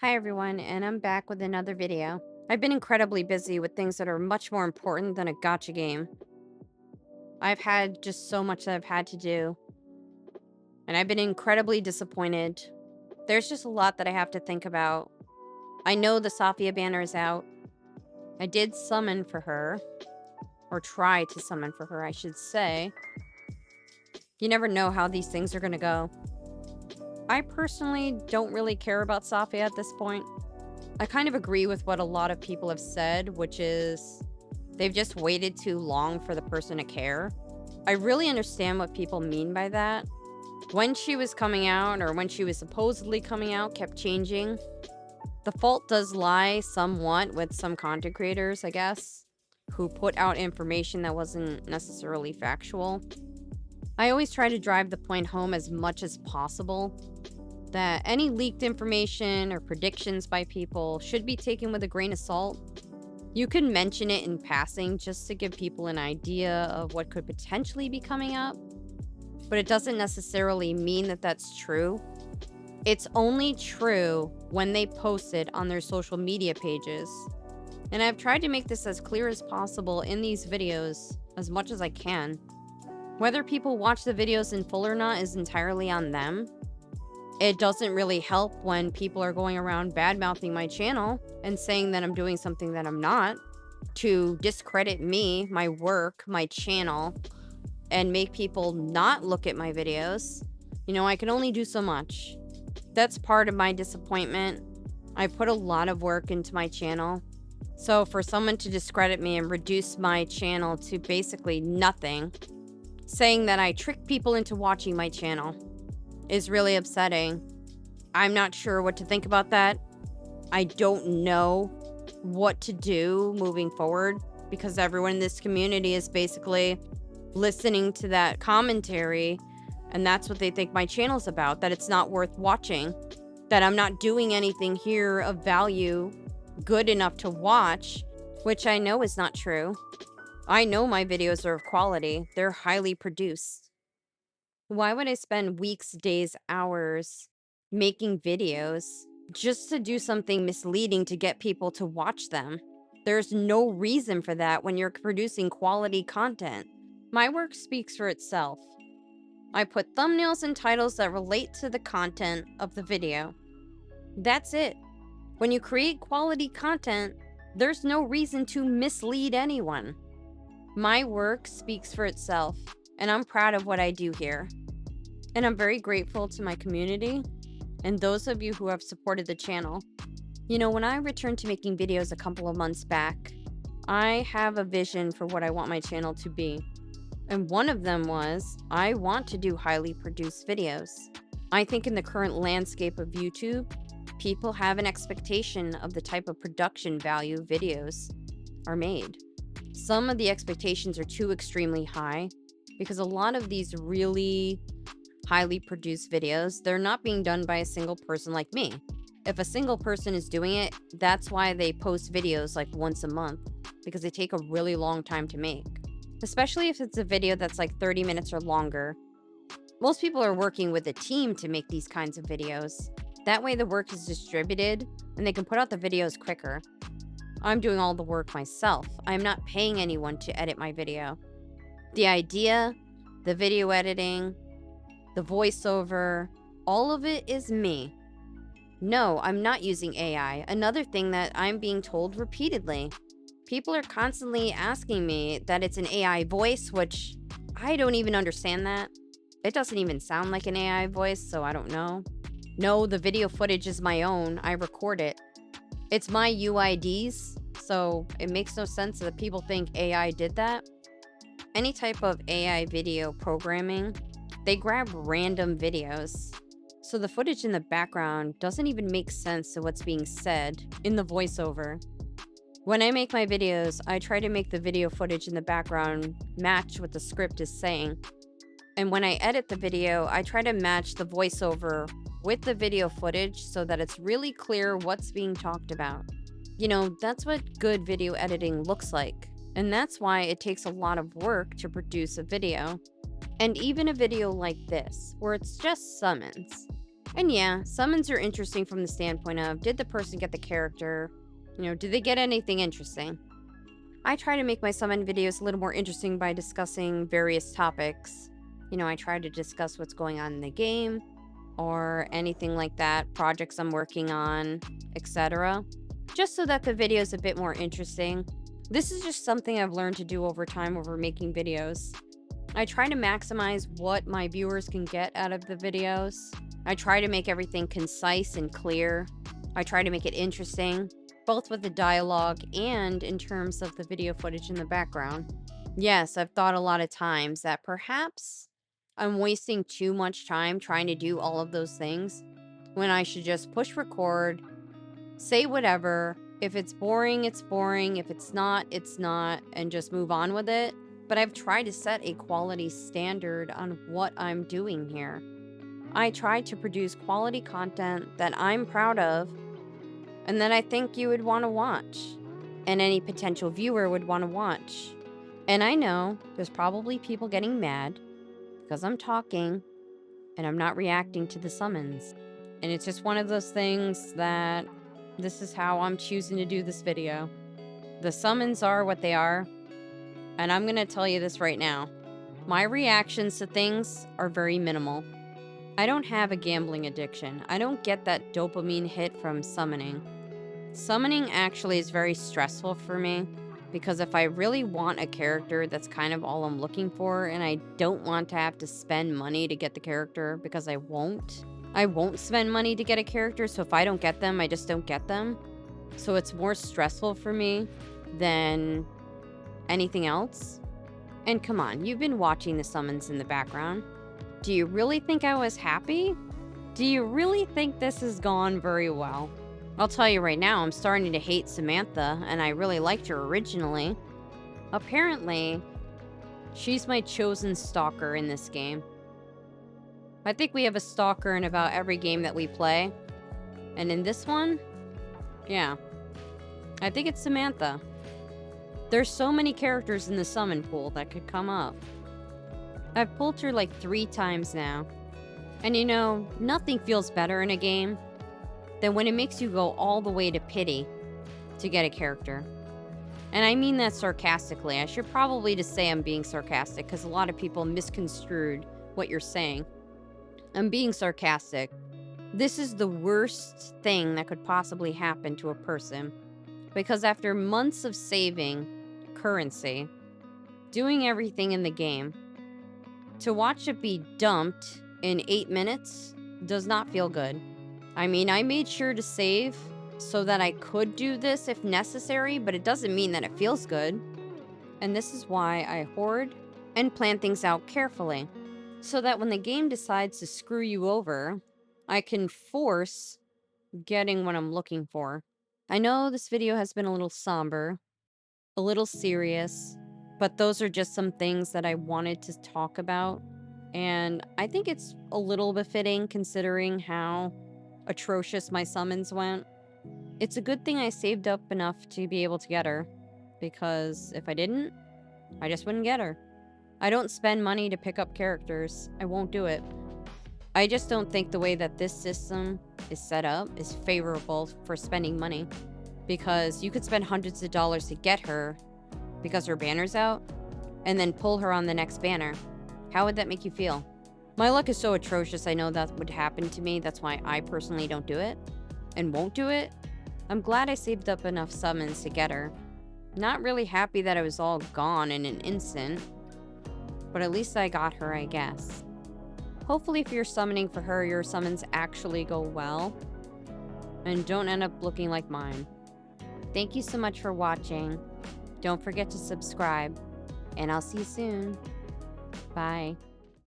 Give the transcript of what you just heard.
Hi everyone, and I'm back with another video. I've been incredibly busy with things that are much more important than a gotcha game. I've had just so much that I've had to do, and I've been incredibly disappointed. There's just a lot that I have to think about. I know the Safiyyah banner is out. I did summon for her, or try to summon for her, I should say. You never know how these things are going to go. I personally don't really care about Safiyyah at this point. I kind of agree with what a lot of people have said, which is they've just waited too long for the person to care. I really understand what people mean by that. When she was coming out, or when she was supposedly coming out, kept changing. The fault does lie somewhat with some content creators, I guess, who put out information that wasn't necessarily factual. I always try to drive the point home as much as possible that any leaked information or predictions by people should be taken with a grain of salt. You can mention it in passing just to give people an idea of what could potentially be coming up, but it doesn't necessarily mean that that's true. It's only true when they post it on their social media pages. And I've tried to make this as clear as possible in these videos as much as I can. Whether people watch the videos in full or not is entirely on them. It doesn't really help when people are going around bad-mouthing my channel and saying that I'm doing something that I'm not, to discredit me, my work, my channel, and make people not look at my videos. I can only do so much. That's part of my disappointment. I put a lot of work into my channel. So for someone to discredit me and reduce my channel to basically nothing, saying that I trick people into watching my channel, is really upsetting. I'm not sure what to think about that. I don't know what to do moving forward because everyone in this community is basically listening to that commentary, and that's what they think my channel's about, that it's not worth watching, that I'm not doing anything here of value good enough to watch, which I know is not true. I know my videos are of quality. They're highly produced. Why would I spend weeks, days, hours making videos just to do something misleading to get people to watch them? There's no reason for that when you're producing quality content. My work speaks for itself. I put thumbnails and titles that relate to the content of the video. That's it. When you create quality content, there's no reason to mislead anyone. My work speaks for itself, and I'm proud of what I do here. And I'm very grateful to my community and those of you who have supported the channel. When I returned to making videos a couple of months back, I have a vision for what I want my channel to be. And one of them was, I want to do highly produced videos. I think in the current landscape of YouTube, people have an expectation of the type of production value videos are made. Some of the expectations are too extremely high because a lot of these really highly produced videos, they're not being done by a single person like me. If a single person is doing it, that's why they post videos like once a month, because they take a really long time to make. Especially if it's a video that's like 30 minutes or longer. Most people are working with a team to make these kinds of videos. That way the work is distributed and they can put out the videos quicker. I'm doing all the work myself. I'm not paying anyone to edit my video. The idea, the video editing, the voiceover, all of it is me. No, I'm not using AI. Another thing that I'm being told repeatedly. People are constantly asking me that it's an AI voice, which I don't even understand that. It doesn't even sound like an AI voice, so I don't know. No, the video footage is my own. I record it. It's my UIDs, so it makes no sense that people think AI did that. Any type of AI video programming, they grab random videos. So the footage in the background doesn't even make sense to what's being said in the voiceover. When I make my videos, I try to make the video footage in the background match what the script is saying. And when I edit the video, I try to match the voiceover with the video footage so that it's really clear what's being talked about. That's what good video editing looks like. And that's why it takes a lot of work to produce a video. And even a video like this, where it's just summons, And yeah, summons are interesting from the standpoint of, did the person get the character? Did they get anything interesting? I try to make my summon videos a little more interesting by discussing various topics. I try to discuss what's going on in the game or anything like that, projects I'm working on, etc. Just so that the video is a bit more interesting. This is just something I've learned to do over time over making videos. I try to maximize what my viewers can get out of the videos. I try to make everything concise and clear. I try to make it interesting, both with the dialogue and in terms of the video footage in the background. Yes, I've thought a lot of times that perhaps I'm wasting too much time trying to do all of those things when I should just push record, say whatever. If it's boring, it's boring. If it's not, it's not, and just move on with it. But I've tried to set a quality standard on what I'm doing here. I try to produce quality content that I'm proud of and that I think you would want to watch, and any potential viewer would want to watch. And I know there's probably people getting mad because I'm talking and I'm not reacting to the summons. And it's just one of those things that this is how I'm choosing to do this video. The summons are what they are. And I'm going to tell you this right now. My reactions to things are very minimal. I don't have a gambling addiction. I don't get that dopamine hit from summoning. Summoning actually is very stressful for me because if I really want a character, that's kind of all I'm looking for, and I don't want to have to spend money to get the character because I won't. I won't spend money to get a character, so if I don't get them, I just don't get them. So it's more stressful for me than anything else. And come on, you've been watching the summons in the background. Do you really think I was happy? Do you really think this has gone very well? I'll tell you right now, I'm starting to hate Samantha, and I really liked her originally. Apparently, she's my chosen stalker in this game. I think we have a stalker in about every game that we play. And in this one, yeah, I think it's Samantha. There's so many characters in the summon pool that could come up. I've pulled her like 3 times now. And nothing feels better in a game than when it makes you go all the way to pity to get a character. And I mean that sarcastically. I should probably just say I'm being sarcastic because a lot of people misconstrued what you're saying. I'm being sarcastic. This is the worst thing that could possibly happen to a person. Because after months of saving currency, doing everything in the game, to watch it be dumped in 8 minutes does not feel good. I mean, I made sure to save so that I could do this if necessary, but it doesn't mean that it feels good. And this is why I hoard and plan things out carefully, so that when the game decides to screw you over, I can force getting what I'm looking for. I know this video has been a little somber, a little serious, but those are just some things that I wanted to talk about. And I think it's a little befitting considering how atrocious my summons went. It's a good thing I saved up enough to be able to get her, because if I didn't, I just wouldn't get her. I don't spend money to pick up characters. I won't do it. I just don't think the way that this system is set up is favorable for spending money, because you could spend hundreds of dollars to get her because her banner's out and then pull her on the next banner. How would that make you feel? My luck is so atrocious, I know that would happen to me. That's why I personally don't do it and won't do it. I'm glad I saved up enough summons to get her. Not really happy that it was all gone in an instant, but at least I got her, I guess. Hopefully if you're summoning for her, your summons actually go well and don't end up looking like mine. Thank you so much for watching. Don't forget to subscribe, and I'll see you soon. Bye.